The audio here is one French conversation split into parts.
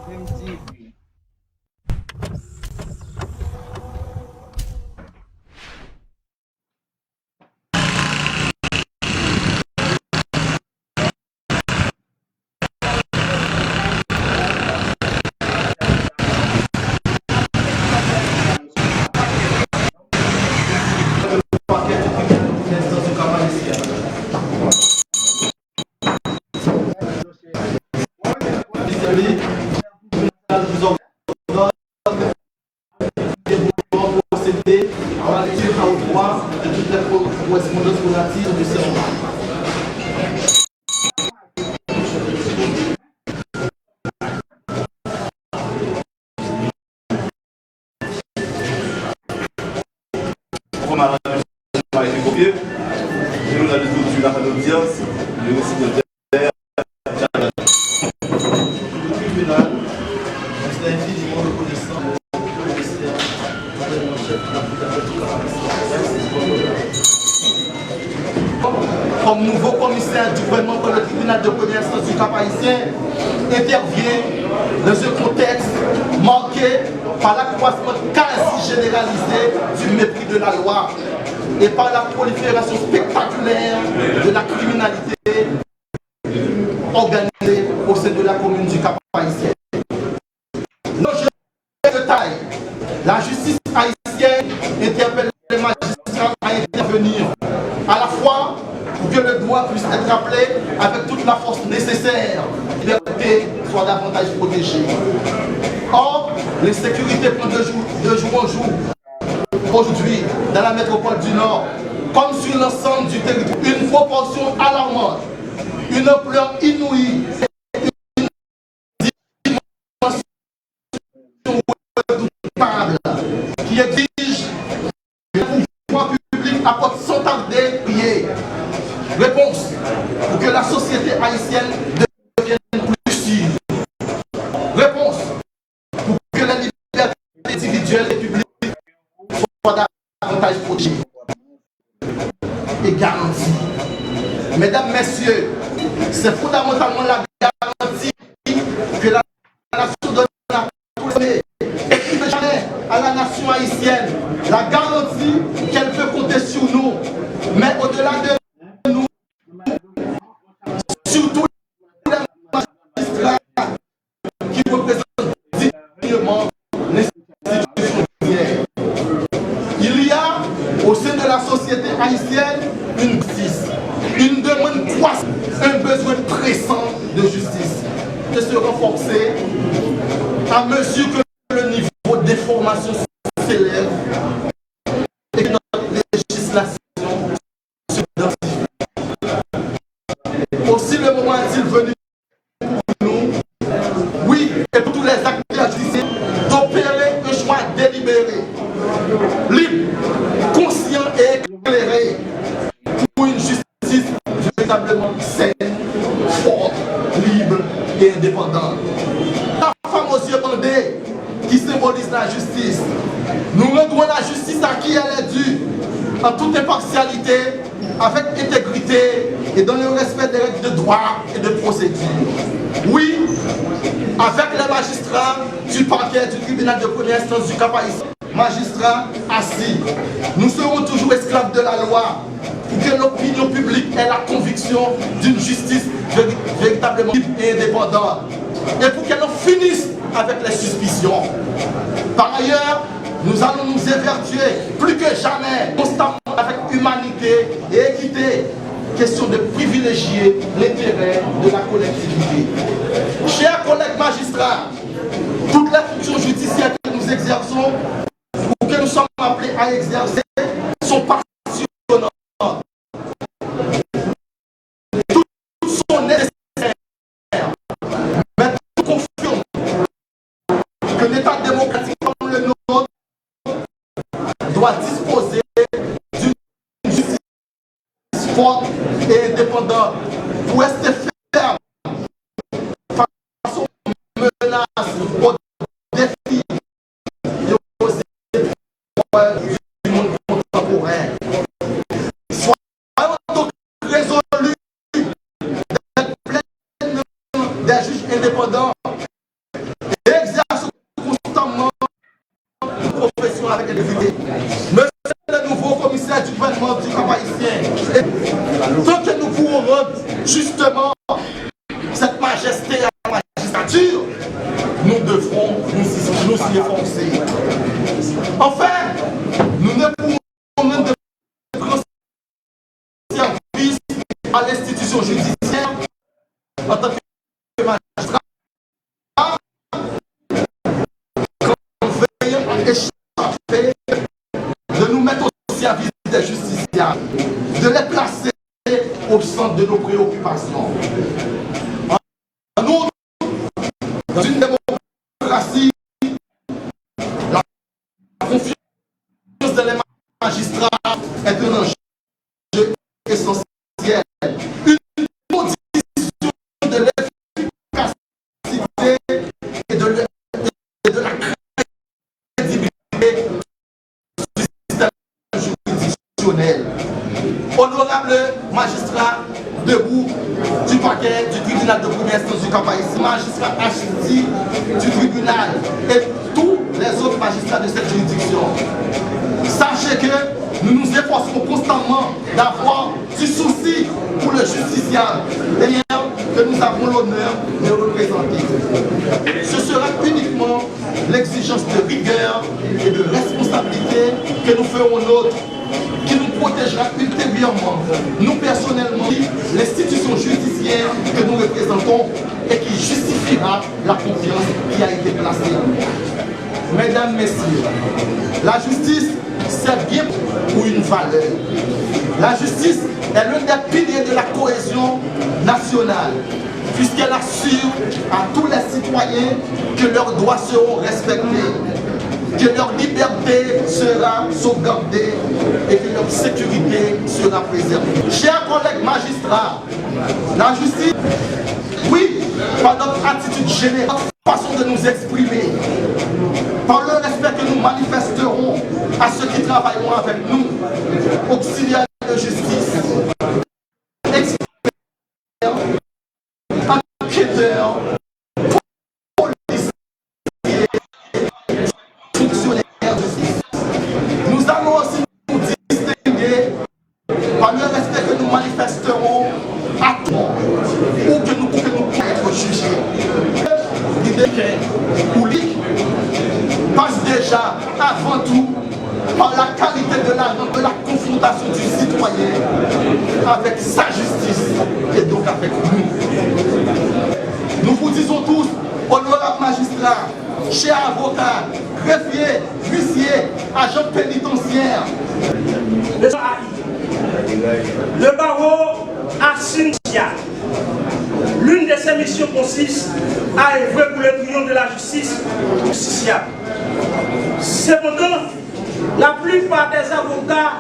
MTV. Procéder à la lecture au droit de toutes les correspondances relatives du serment. Comme à a été copié, nous avons discuté la fin d'audience, le récit de terre, le tribunal, c'est infiniment reconnaissant au commissaire, mon chef de comme nouveau commissaire du gouvernement pour le tribunal de première instance du Cap Haïtien, intervient dans un contexte marqué par l'accroissement quasi généralisé du mépris de la loi et par la prolifération spectaculaire de la criminalité organisée au sein de la commune du Cap Haïtien. Nos jeux de taille, la justice haïtienne interpelle les magistrats à intervenir à la fois pour que le droit puisse être appelé avec toute la force nécessaire, la liberté soit davantage protégée. Or, l'insécurité prend de jour en jour. Aujourd'hui, dans la métropole du Nord, comme sur l'ensemble du territoire, une proportion alarmante, une ampleur inouïe, une dimension redoutable qui exige que le pouvoir public apporte sans tarder prier. Réponse pour que la société haïtienne devienne plus sûre. Réponse pour que la liberté individuelle et publique soit davantage protégée et garantie. Mesdames, Messieurs, c'est fondamentalement la garantie que la nation donne à tous les et qui ne jamais à la nation haïtienne. La garantie qu'elle peut compter sur nous. Mais au-delà de nous, surtout les magistrats qui représentent dignement l'institution hier. Il y a au sein de la société haïtienne une justice, une demande croissante, un besoin pressant de justice de se renforcer à mesure que le niveau d'information s'élève et que notre législation se densifie. Aussi le moment est-il venu pour nous, oui, et pour tous les acteurs judiciaires, d'opérer un choix délibéré, libre, conscient et éclairé pour une justice véritablement saine, forte, libre et indépendante. La femme aux yeux bandés qui symbolise la justice, nous rendons la justice à qui elle est due, en toute impartialité, avec intégrité et dans le respect des règles de droit et de procédure. Oui, avec les magistrats du parquet du tribunal de première instance du Cap Haïtien, magistrats assis, nous serons toujours esclaves de la loi pour que l'opinion publique ait la conviction d'une justice véritablement libre et indépendante et pour qu'elle en finisse avec les suspicions. Par ailleurs, nous allons nous évertuer plus que jamais, constamment avec humanité et équité, question de privilégier l'intérêt de la collectivité. Chers collègues magistrats, toutes les fonctions judiciaires que nous exerçons ou que nous sommes appelés à exercer sont passionnantes. Toutes sont nécessaires. Mais tout confirme que l'État démocratique comme le nôtre doit disposer d'une justice forte et indépendante pour rester ferme face aux menaces, aux défis et aux épreuves du monde contemporain. Soyons donc résolus d'être pleinement des juges indépendants gouvernement du Cap haïtien. Et tant que nous pourrons rendre justement cette majesté à la magistrature, nous devrons nous y efforcer. Enfin, nous ne pouvons même prendre service à l'institution judiciaire en tant que magistrat en veillant et chargé de nous mettre au service des justiciables, de les placer au centre de nos préoccupations. En outre, dans une démocratie, la confiance dans les magistrats est un enjeu essentiel. Une condition de l'efficacité et de la crédibilité du système juridictionnel. Honorable magistrat debout du parquet du tribunal de première instance du Cap haïtien, magistrat HDI du tribunal et tous les autres magistrats de cette juridiction. Sachez que nous nous efforçons constamment d'avoir du souci pour le justiciable que nous avons l'honneur de représenter. Ce sera uniquement l'exigence de rigueur et de responsabilité que nous ferons nôtre, qui nous protégera ultérieurement, nous personnellement, l'institution judiciaire que nous représentons et qui justifiera la confiance qui a été placée. Mesdames, Messieurs, la justice, c'est bien pour une valeur. La justice est l'un des piliers de la cohésion nationale, puisqu'elle assure à tous les citoyens que leurs droits seront respectés, que leur liberté sera sauvegardée et que leur sécurité sera préservée. Chers collègues magistrats, la justice, oui, par notre attitude générale, façon de nous exprimer, par le respect que nous manifesterons à ceux qui travailleront avec nous, auxiliaires de justice, experts, enquêteurs, policiers, fonctionnaires de justice. Nous allons aussi nous distinguer par le respect que nous manifesterons à tout ou que nous pouvons être jugés. L'idée passe déjà avant tout par la qualité de la confrontation du citoyen avec sa justice et donc avec nous. Nous vous disons tous, honorables magistrats, chers avocats, greffiers, huissiers, agents pénitentiaires. Le barreau assume l'une de ses missions consiste à œuvrer pour le triomphe de la justice justiciable. Cependant, la plupart des avocats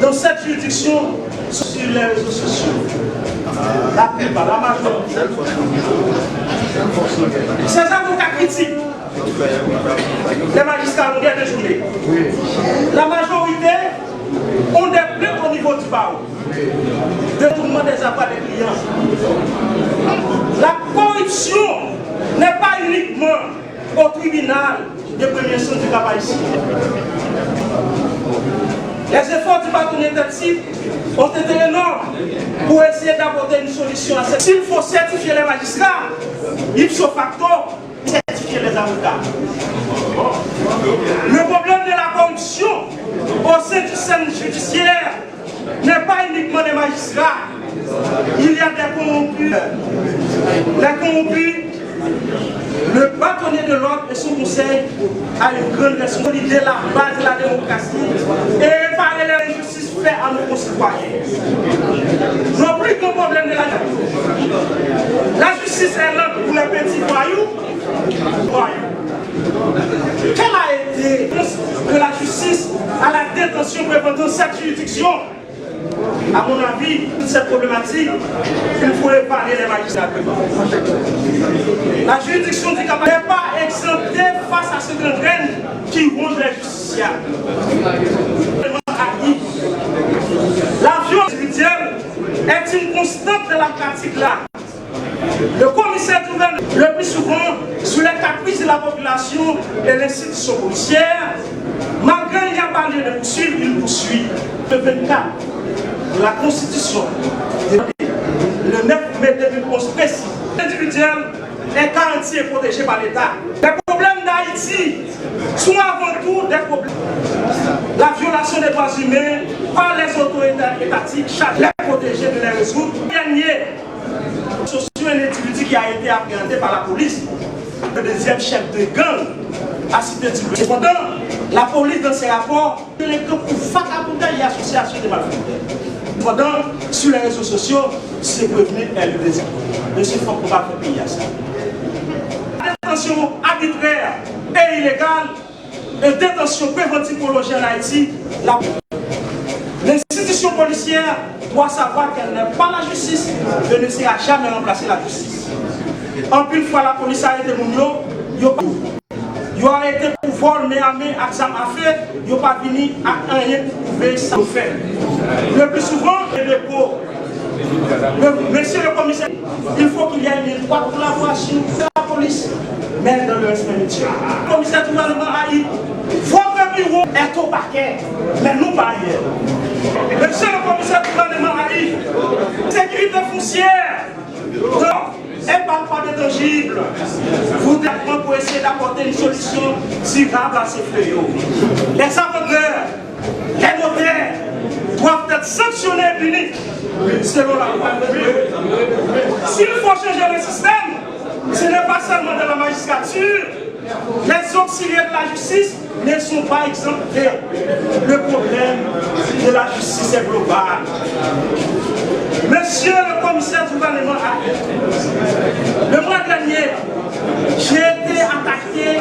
dans cette juridiction sont sur les réseaux sociaux. La plupart, la majorité. Ces avocats critiquent les magistrats longueurs de journée. La majorité ont des plaintes au niveau du barreau. Détournement des avoirs des clients. La corruption n'est pas uniquement au tribunal de première instance du Cap haïtien. Les efforts du bâtonnier intensif ont été énormes pour essayer d'apporter une solution à cette. S'il faut certifier les magistrats, ipso facto, certifier les avocats. Le problème de la corruption au sein du système judiciaire n'est pas uniquement des magistrats. Il y a des corrompus. Les corrompus, le bâtonnier de l'ordre et son conseil a une grande responsabilité, la base de la démocratie et réparer les injustices faites à nos concitoyens. Non plus qu'un problème de la justice. La justice est là pour les petits voyous. Quelle a été de la justice à la détention préventive de cette juridiction? À mon avis, toute cette problématique, il faut épargner les magistrats. La juridiction du Cap n'est pas exemptée face à ce gangrène qui ronge les justiciables. La violence individuelle est une constante de la pratique là. Le commissaire gouverne le plus souvent sous les caprices de la population et l'institution policière. Malgré il n'y a pas lieu de poursuivre, il poursuit. suit le 24 de la Constitution, le 9 mai 2011 précis, l'individuel est garanti et protégé par l'État. Les problèmes d'Haïti sont avant tout des problèmes. La violation des droits humains par les autorités étatiques chargées de les protéger, de les résoudre. Dernier, sur un individu qui a été appréhendé par la police, le deuxième chef de gang à Cité du Bleu. Cependant, la police dans ses rapports, les camps pour Fakabouda et association des malfaiteurs. Pendant, sur les réseaux sociaux, c'est prévenu est le deuxième. Monsieur Fok ne va pas payer à ça. La détention arbitraire et illégale et détention préventive prolongée en Haïti, l'institution policière doit savoir qu'elle n'est pas la justice et ne sera jamais remplacer la justice. En plus, fois la police a été mounio, il a arrêté pour vol, mais à ça m'a fait, il n'a pas fini à rien pour prouver ça fait. Le plus souvent, les dépôts. Monsieur le commissaire, il faut qu'il y ait une étroite collaboration de la police, mais dans le respect mutuel. Le commissaire du gouvernement a dit, votre bureau est au paquet, mais nous pas hier. Monsieur le commissaire du gouvernement a dit, sécurité foncière, et par pas de tangible, vous devez pour essayer d'apporter une solution durable à ces fléaux. Les avocats, les notaires doivent être sanctionnés et punis selon la loi. S'il faut changer le système, ce n'est pas seulement de la magistrature, les auxiliaires de la justice ne sont pas exemptés. Le problème de la justice est global. Monsieur le commissaire du gouvernement, le mois dernier, j'ai été attaqué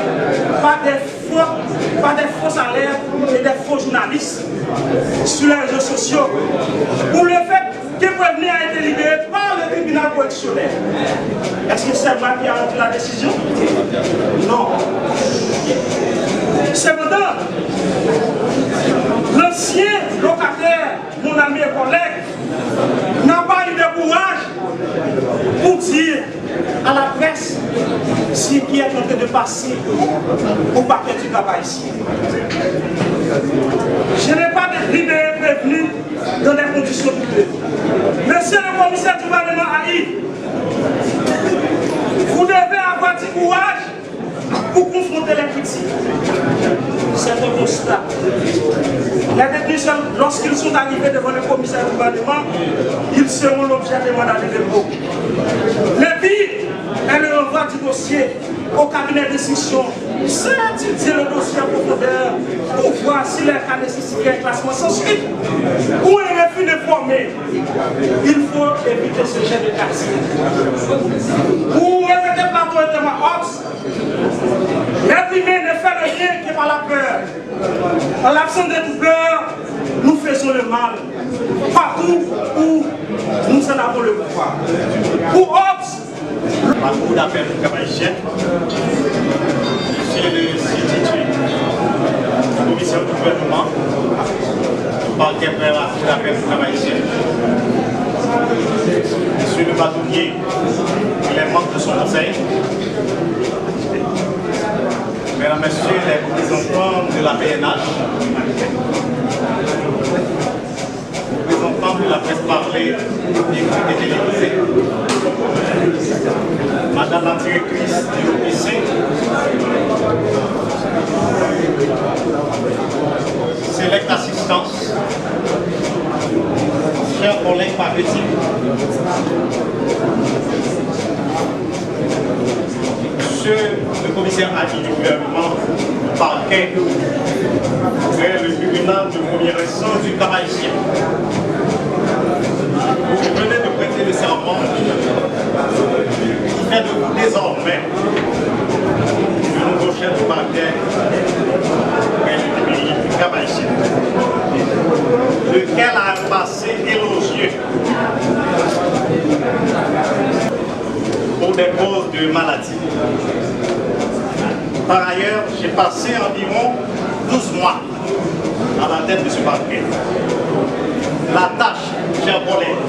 par des faux salaires et des faux journalistes sur les réseaux sociaux pour le fait que prévenu a été libéré par le tribunal correctionnel. Est-ce que c'est moi qui a rendu la décision? Non. Cependant, l'ancien locataire, mon ami et collègue, n'a pas eu de courage pour dire à la presse ce qui est en train de passer au paquet du tabac ici. Je n'ai pas de libéré prévenu dans des conditions privées. Monsieur le commissaire du gouvernement a dit, vous devez avoir du courage pour confronter les critiques. C'est un constat. Les détenus, lorsqu'ils sont arrivés devant le commissaire du gouvernement, ils seront l'objet de mandat de dépôt. Le pire est le renvoi du dossier au cabinet d'instruction sans étudier le dossier en profondeur pour voir si les cas nécessitaient un classement sans suite ou un refus de former. Il faut éviter ce genre de cas. Pour répéter plateau et Thomas Hobbes, réprimer ne fait rien que par la peur. En l'absence de toute peur, nous faisons le mal. Partout où nous en avons le pouvoir. Pour Hobbes, la cour d'appel pour Kabaïchien, je suis le substitut du commissaire du gouvernement, parquet près la cour d'appel pour Kabaïchien. Je suis le bâtonnier et les membres de son conseil. Mesdames, Messieurs les représentants de la PNH, représentants de la presse parlée et télévisée, Madame la directrice du OPC, Select Assistance, chers collègues maritimes, Monsieur le commissaire adjoint du gouvernement, parquet, vers le tribunal de première instance du Kabaïchien. Vous venez de prêter le serment qui fait de vous désormais le nouveau chef du parquet du Kabaïchien, lequel a un passé élogieux pour des causes de maladie. Par ailleurs, j'ai passé environ 12 mois à la tête de ce parquet. La tâche, chers collègues,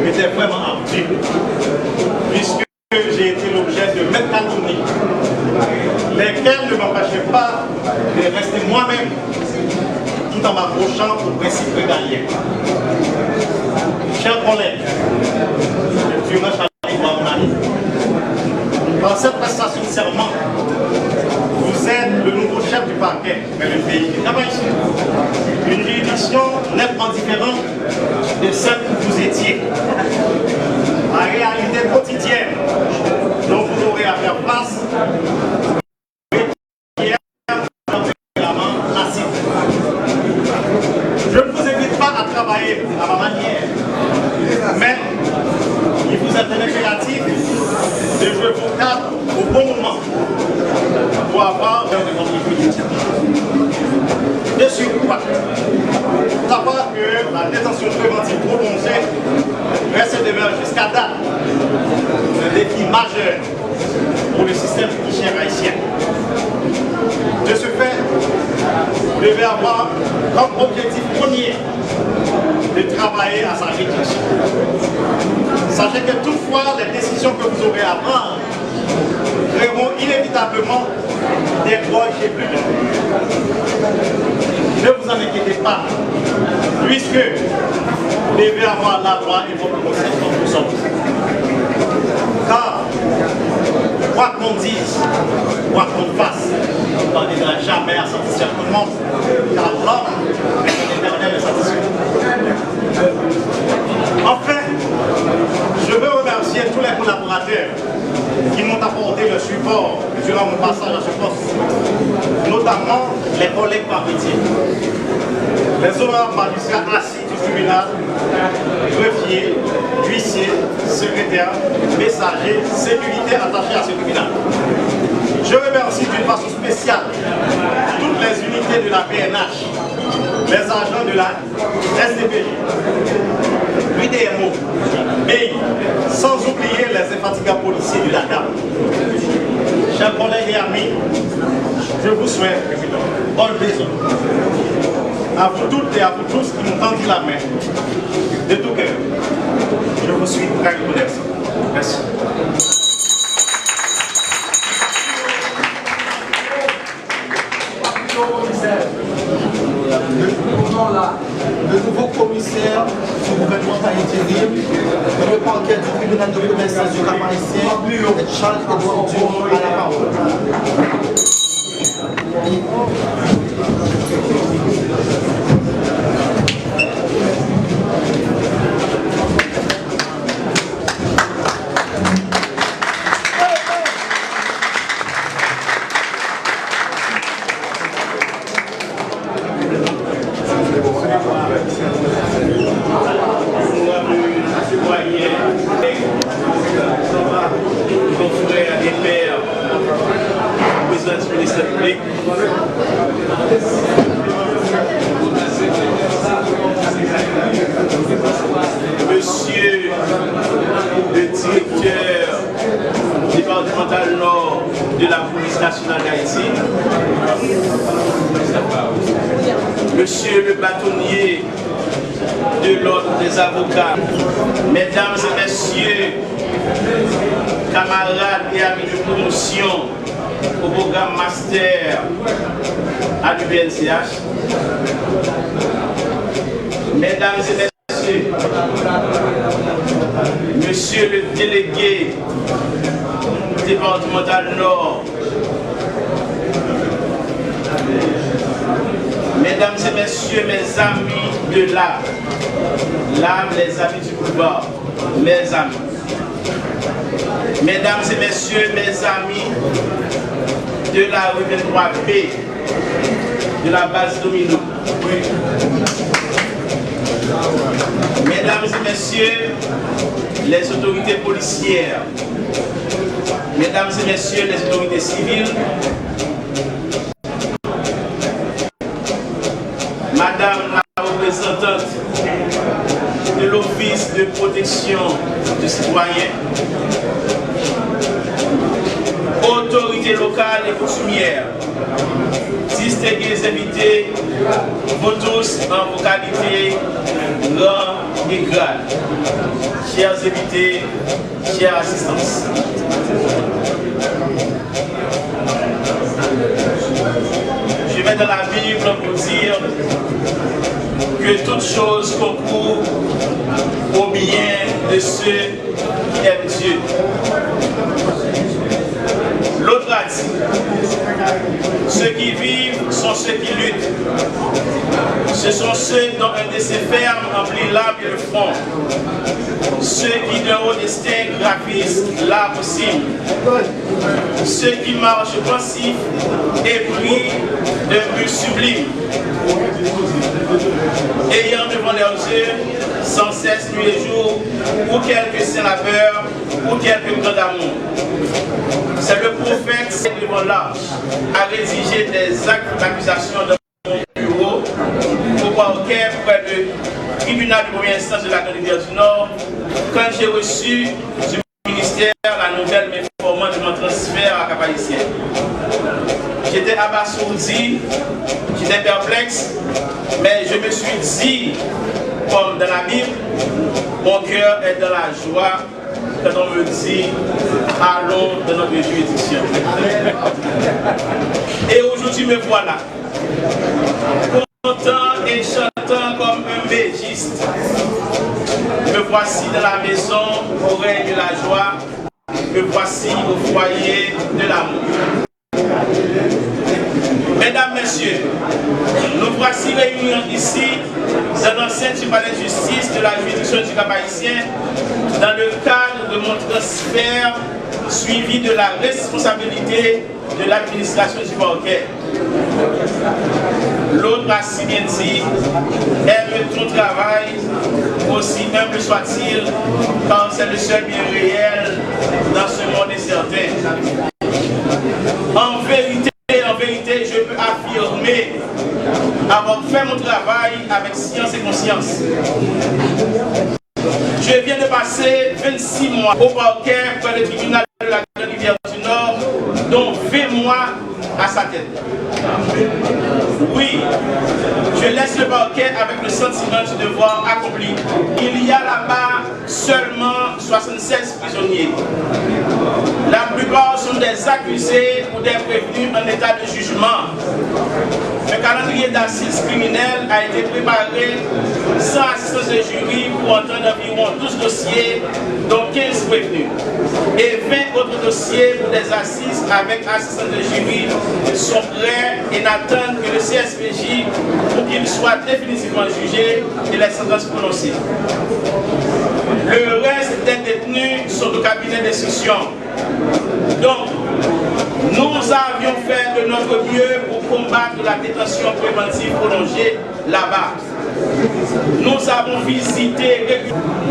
était vraiment ardue, puisque j'ai été l'objet de maintes calomnies, lesquelles ne m'empêchaient pas de rester moi-même tout en m'approchant au principe régalien. Chers collègues, je suis Charlie mon ami. Par cette prestation de serment, vous êtes le nouveau chef du parquet, mais le pays qui travaille ici. Une juridiction nettement différente de celle que vous étiez. La réalité quotidienne dont vous aurez à faire face. Je ne vous invite pas à travailler à ma manière, mais il vous est un impératif de jouer vos cartes au bon moment pour avoir un de votre liquidité. De surcroît, savoir que la détention préventive prolongée reste demeure jusqu'à date un défi majeur pour le système judiciaire haïtien. De ce fait, vous devez avoir comme objectif premier de travailler à sa réduction. Sachez que toutefois, les décisions que vous aurez à prendre créeront inévitablement des projets plus grands. Ne vous en inquiétez pas, puisque vous devez avoir la loi et votre consentement pour ça. Car, quoi qu'on dise, quoi qu'on fasse, on n'en aidera jamais à satisfaire tout le monde, car l'homme est l'éternel insatisfait. Enfin, je veux remercier tous les collaborateurs qui m'ont apporté le support durant mon passage à ce poste, notamment les collègues par métier, les honorables magistrats assis du tribunal, greffiers, huissiers, secrétaires, messagers, sécurité attachés à ce tribunal. Je remercie d'une façon spéciale toutes les unités de la PNH, les agents de la SDPJ, l'UDMO, BI, sans oublier les infatigables policiers de la DAP. Chers collègues et amis, je vous souhaite bonne raison. À vous toutes et à vous tous qui m'ont tendu la main, de tout cœur, je vous suis très reconnaissant. Merci. Le nouveau commissaire du gouvernement intérim de le parquet du tribunal de commerce du Cap-Haïtien, Charles-Edouard Dion, à la parole. Monsieur le directeur départemental nord de la police nationale d'Haïti, Monsieur le bâtonnier de l'ordre des avocats, Mesdames et Messieurs, camarades et amis de promotion au programme Master à l'UBNCH, Mesdames et Messieurs, Monsieur le délégué départemental Nord, Mesdames et Messieurs, mes amis de l'âme, les amis du pouvoir, mes amis. Mesdames et Messieurs, mes amis de la rue 23B, de la base Domino. Mesdames et Messieurs, les autorités policières, Mesdames et Messieurs, les autorités civiles, Madame la représentante de l'Office de protection du citoyen, autorités locales et coutumières, distingués invités, vous tous en vos qualités, rang et grade, chers invités, chers assistants. Je vais dans la Bible pour dire que toute chose concourt au bien de ceux qui aiment Dieu. L'autre a dit, ceux qui vivent sont ceux qui luttent. Ce sont ceux dont un dessein ferme emplit l'âme et le front. Ceux qui d'un haut destin gravissent l'art possible. Ceux qui marchent pensifs et prient d'un but sublime. Ayant devant leurs yeux sans cesse nuit et jour, ou quelques sénateurs, ou quelques grands d'amour. C'est le prophète devant l'arche a rédigé des actes d'accusation dans mon bureau au parquet près du tribunal de première instance de la Grande Rivière du Nord quand j'ai reçu du ministère la nouvelle m'informant de mon transfert à Cap-Haïtien. J'étais abasourdi, j'étais perplexe, mais je me suis dit, comme dans la Bible, mon cœur est dans la joie quand on me dit allons dans notre juridiction. Et aujourd'hui me voilà, content et chantant comme un bégiste. Me voici dans la maison au règne de la joie, me voici au foyer de l'amour. Mesdames, Messieurs, nous voici réunis ici dans l'enceinte du palais de justice de la juridiction du Cap-Haïtien dans le cadre de mon transfert suivi de la responsabilité de l'administration du parquet. L'autre a si bien dit, aime ton travail, aussi humble soit-il, car c'est le seul bien réel dans ce monde incertain. En vérité, je peux affirmer avoir fait mon travail avec science et conscience. Je viens de passer 26 mois au parquet près du tribunal de la Grande Rivière du Nord, dont 20 mois à sa tête. Oui, je laisse le parquet avec le sentiment du devoir accompli. Il y a là-bas seulement 76 prisonniers. La plupart sont des accusés ou des prévenus en état de jugement. Le calendrier d'assises criminelles a été préparé sans assistance de jury pour entendre environ 12 dossiers, dont 15 prévenus, et 20 autres dossiers pour des assises avec assistance de jury sont prêts et n'attendent que le CSPJ pour qu'ils soient définitivement jugés et les sentences prononcées. Le reste des détenus sont au cabinet d'instruction. Donc, nous avions fait de notre mieux pour combattre la détention préventive prolongée là-bas. Nous avons visité,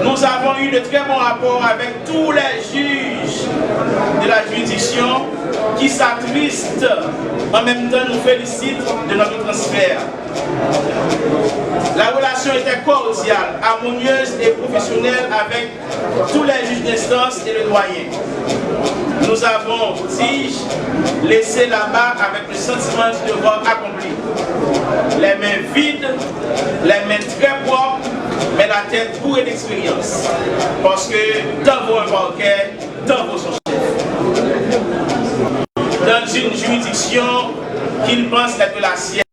nous avons eu de très bons rapports avec tous les juges de la juridiction qui s'attristent, en même temps nous félicitent de notre transfert. La relation était cordiale, harmonieuse et professionnelle avec tous les juges d'instance et le doyen. Nous avons, dis-je, laissé là-bas avec le sentiment du devoir accompli. Les mains vides, les mains très propres, mais la tête bourrée d'expérience. Parce que tant vaut un parquet, tant vaut son chef. Dans une juridiction qu'il pense être la sienne,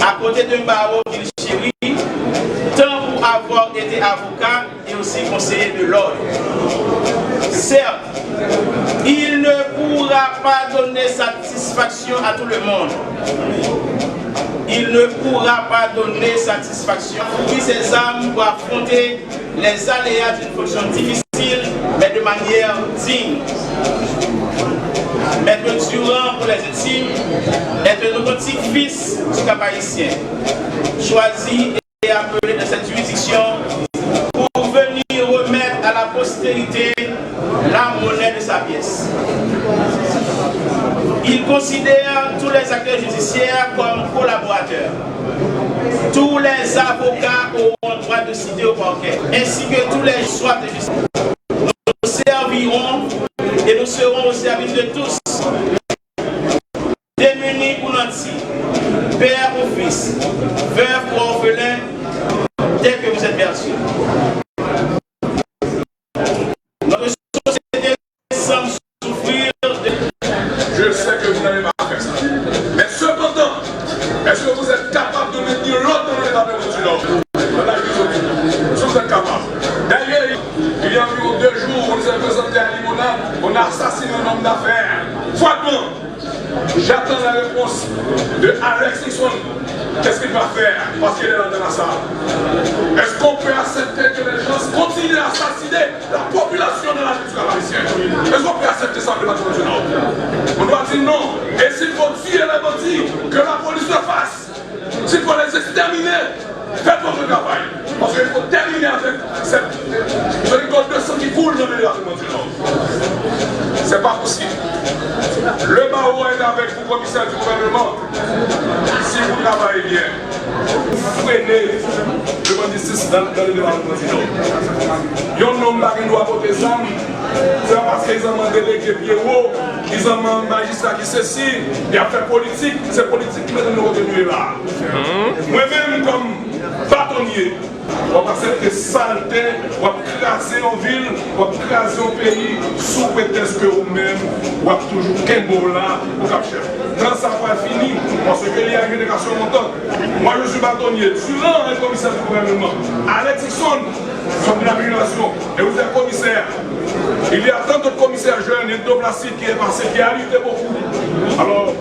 à côté d'un barreau qu'il chérit, tant pour avoir été avocat et aussi conseiller de l'ordre. Certes, il ne pourra pas donner satisfaction à tout le monde. Il ne pourra pas donner satisfaction à ses âmes pour affronter les aléas d'une fonction difficile, mais de manière digne. Maître Durand pour les intimes est un authentique fils du Cap-Haïtien, choisi et appelé dans cette juridiction pour venir remettre à la postérité la monnaie de sa pièce. Il considère tous les acteurs judiciaires comme collaborateurs. Tous les avocats auront droit de citer au parquet, ainsi que tous les soins de justice. Nous servirons et nous serons au service de tous, démunis ou nantis, père ou fils, veuve ou orphelin, dès que vous êtes perçus. Notre société semble souffrir de... Je sais que vous n'avez pas fait ça. Mais cependant, est-ce que vous êtes capable de me on a assassiné un homme d'affaires. Froidement, j'attends la réponse de Alex Nixon. Qu'est-ce qu'il va faire parce qu'il est là dans la salle? Est-ce qu'on peut accepter que les gens continuent à assassiner la population de la culture haïtienne? Est-ce qu'on peut accepter ça de la nationale? On doit dire non. Et s'il faut tuer les bandits, que la police le fasse. S'il faut les exterminer, faites votre travail. Parce qu'il faut terminer avec cette rigole de sang qui coule dans les nationales. C'est pas possible. Le barreau est avec vous, commissaire du gouvernement. Si vous travaillez bien, vous freinez le banditisme dans le département du Nord. Il y a un homme qui doit voter ça. C'est parce qu'ils ont un délégué Pierrot, ils ont un magistrat qui ceci, il a fait politique, c'est politique qui met nous retenir là. Moi-même, comme bâtonnier, on va accepter saleté, on va craser en ville, on va craser au pays, sous prétexte que vous-même, on va toujours Kembo là, au cap chef. Quand ça va finir, parce qu'il y a une génération montante. Moi je suis bâtonnier, durant un commissaire du gouvernement, Alex Nixon, son amélioration, et vous êtes commissaire. Il y a tant de commissaires jeunes, et de plastique qui est passé, qui a lutté beaucoup. Alors,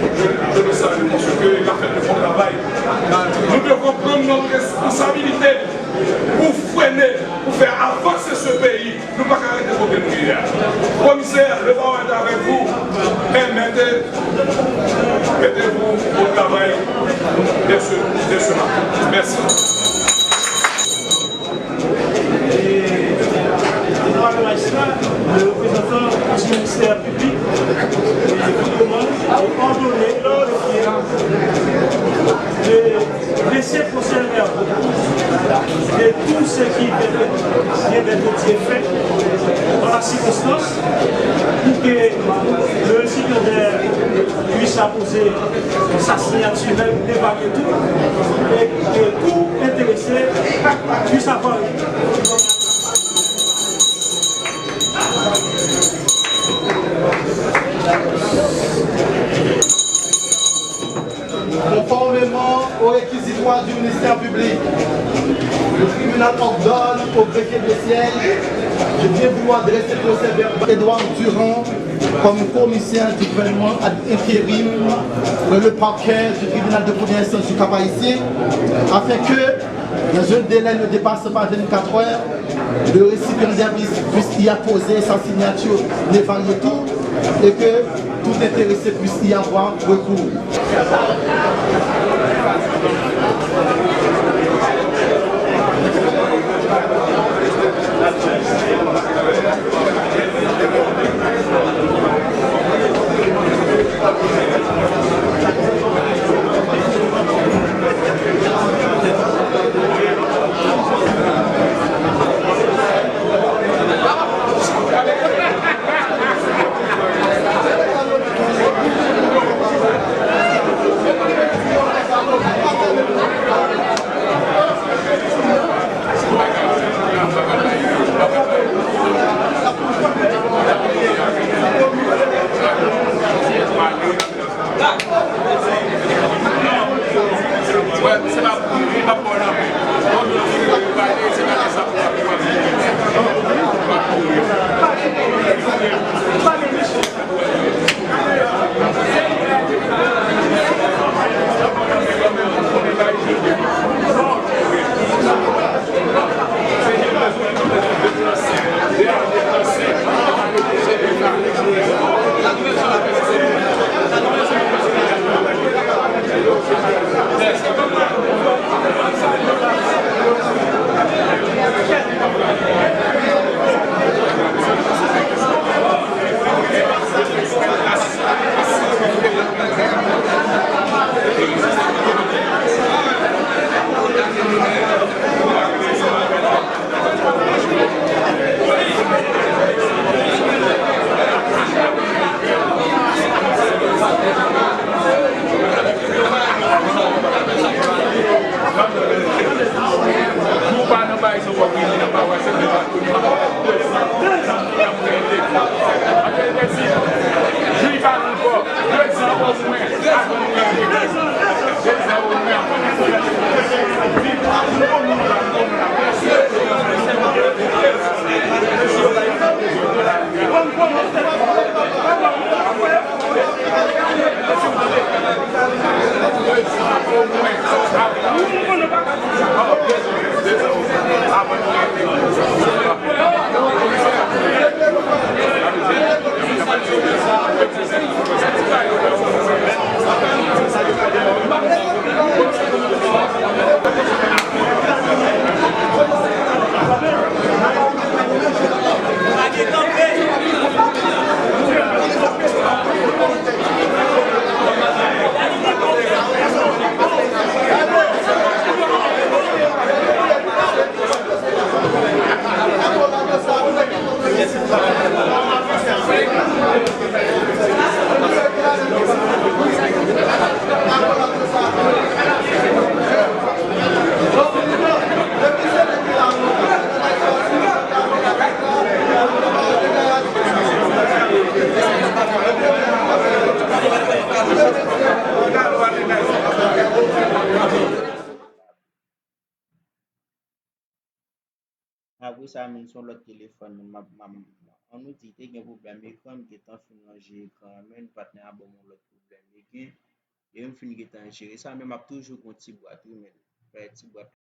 je le salue parce qu'il a fait le bon travail. Nous devons prendre notre responsabilité pour freiner, pour faire avancer ce pays. Nous ne pouvons pas arrêter de voter nous hier. Commissaire, le barreau est avec vous, mais mettez-vous au travail dès ce matin. Merci. Le représentant du ministère public a ordonné de laisser procéder de tout ce qui vient d'être fait dans la circonstance pour que le récipiendaire puisse apposer sa signature devant tout et que tout intéressé puisse avoir. Conformément aux réquisitoires du ministère public, le tribunal ordonne au greffier de siège de bien vouloir dresser procès verbal Edouard Durand comme commissaire du gouvernement ad intérim dans le parquet du tribunal de première instance du Cap-Haïtien, afin que, dans un délai ne dépasse pas 24 heures, le récipiendaire puisse y apposer sa signature devant le tout et que tout intéressé puisse y avoir recours. Après ça, nous sur l'autre téléphone, on nous dit qu'il y a un problème, mais comme il est en fin de quand même, partenaire a bon l'autre problème, et me fin de gérer ça, même toujours un petit boîte, mais petit boîte.